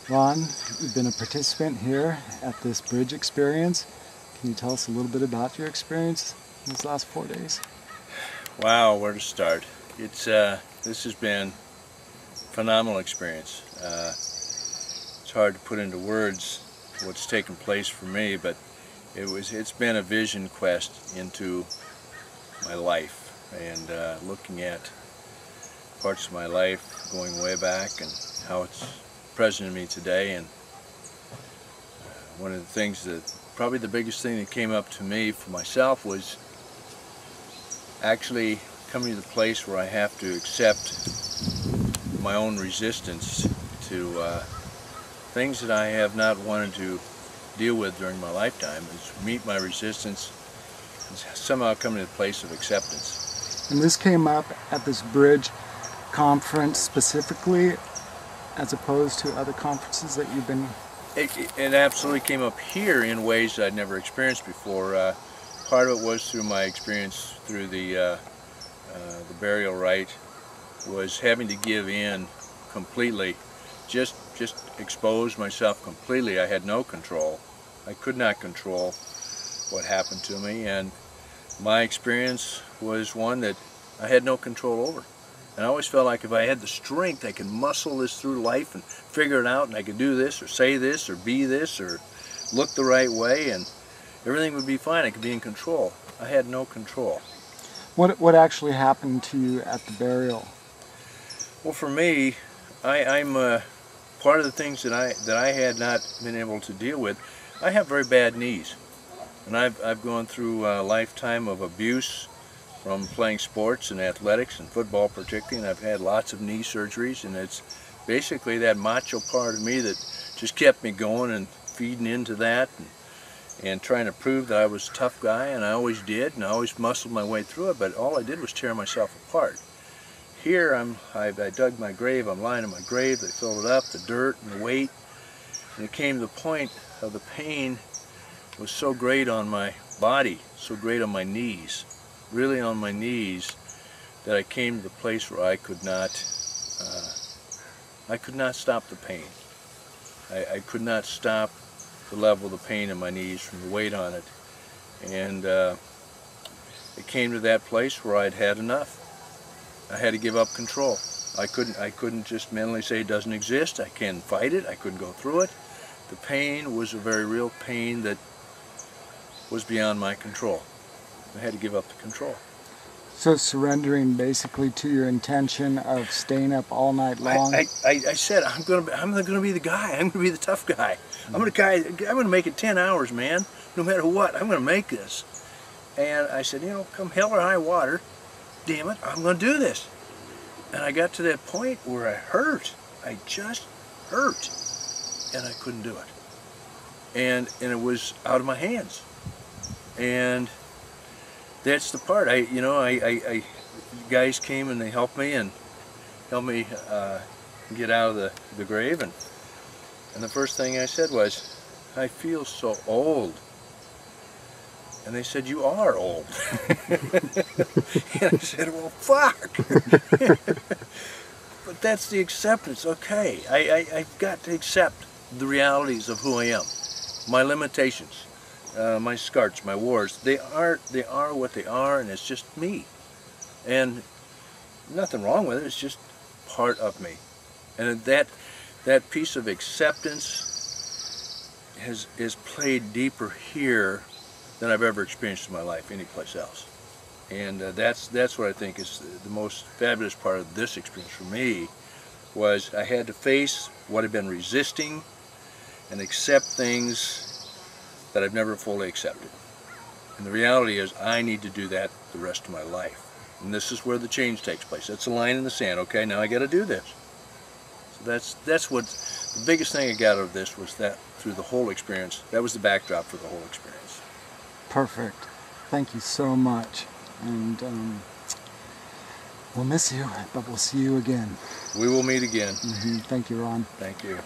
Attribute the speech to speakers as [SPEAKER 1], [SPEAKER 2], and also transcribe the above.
[SPEAKER 1] Ron, you've been a participant here at this bridge experience. Can you tell us a little bit about your experience in these last 4 days?
[SPEAKER 2] Wow, where to start? This has been a phenomenal experience. It's hard to put into words what's taken place for me, but it's been a vision quest into my life, and looking at parts of my life going way back and how it's present in me today. And one of the things that, probably the biggest thing that came up to me for myself, was actually coming to the place where I have to accept my own resistance to things that I have not wanted to deal with during my lifetime, is meet my resistance and somehow come to the place of acceptance.
[SPEAKER 1] And this came up at this bridge conference specifically, as opposed to other conferences that you've been...
[SPEAKER 2] It absolutely came up here in ways that I'd never experienced before. Part of it was through my experience through the burial rite, was having to give in completely, just expose myself completely. I had no control. I could not control what happened to me, and my experience was one that I had no control over. And I always felt like if I had the strength, I could muscle this through life and figure it out, and I could do this or say this or be this or look the right way, and everything would be fine. I could be in control. I had no control.
[SPEAKER 1] What actually happened to you at the burial?
[SPEAKER 2] Well, for me, I'm part of the things that I had not been able to deal with. I have very bad knees, and I've gone through a lifetime of abuse from playing sports and athletics and football particularly, and I've had lots of knee surgeries, and it's basically that macho part of me that just kept me going and feeding into that and trying to prove that I was a tough guy, and I always did, and I always muscled my way through it, but all I did was tear myself apart. Here I dug my grave, I'm lying in my grave, they filled it up, the dirt and the weight, and it came to the point of the pain was so great on my body, so great on my knees, really on my knees, that I came to the place where I could not stop the pain. I could not stop the level of the pain in my knees from the weight on it, and it came to that place where I'd had enough. I had to give up control. I couldn't just mentally say it doesn't exist. I can't fight it. I couldn't go through it. The pain was a very real pain that was beyond my control. I had to give up the control.
[SPEAKER 1] So surrendering basically to your intention of staying up all night long?
[SPEAKER 2] I said, I'm gonna be the guy. I'm gonna be the tough guy. I'm gonna make it 10 hours, man. No matter what, I'm gonna make this. And I said, you know, come hell or high water, damn it, I'm gonna do this. And I got to that point where I hurt. I just hurt, and I couldn't do it. And it was out of my hands. And that's the part. Guys came and they helped me get out of the grave, and the first thing I said was, I feel so old. And they said, you are old. And I said, well, fuck. But that's the acceptance. Okay, I've got to accept the realities of who I am, my limitations. My scarts, my wars, they are what they are, and it's just me. And nothing wrong with it, it's just part of me. And that piece of acceptance is played deeper here than I've ever experienced in my life anyplace else. And that's what I think is the most fabulous part of this experience for me, was I had to face what I've been resisting and accept things that I've never fully accepted. And the reality is I need to do that the rest of my life. And this is where the change takes place. That's a line in the sand. Okay, now I got to do this. So that's what the biggest thing I got out of this was, that through the whole experience, that was the backdrop for the whole experience.
[SPEAKER 1] Perfect. Thank you so much. And we'll miss you, but we'll see you again.
[SPEAKER 2] We will meet again.
[SPEAKER 1] Thank you, Ron.
[SPEAKER 2] Thank you.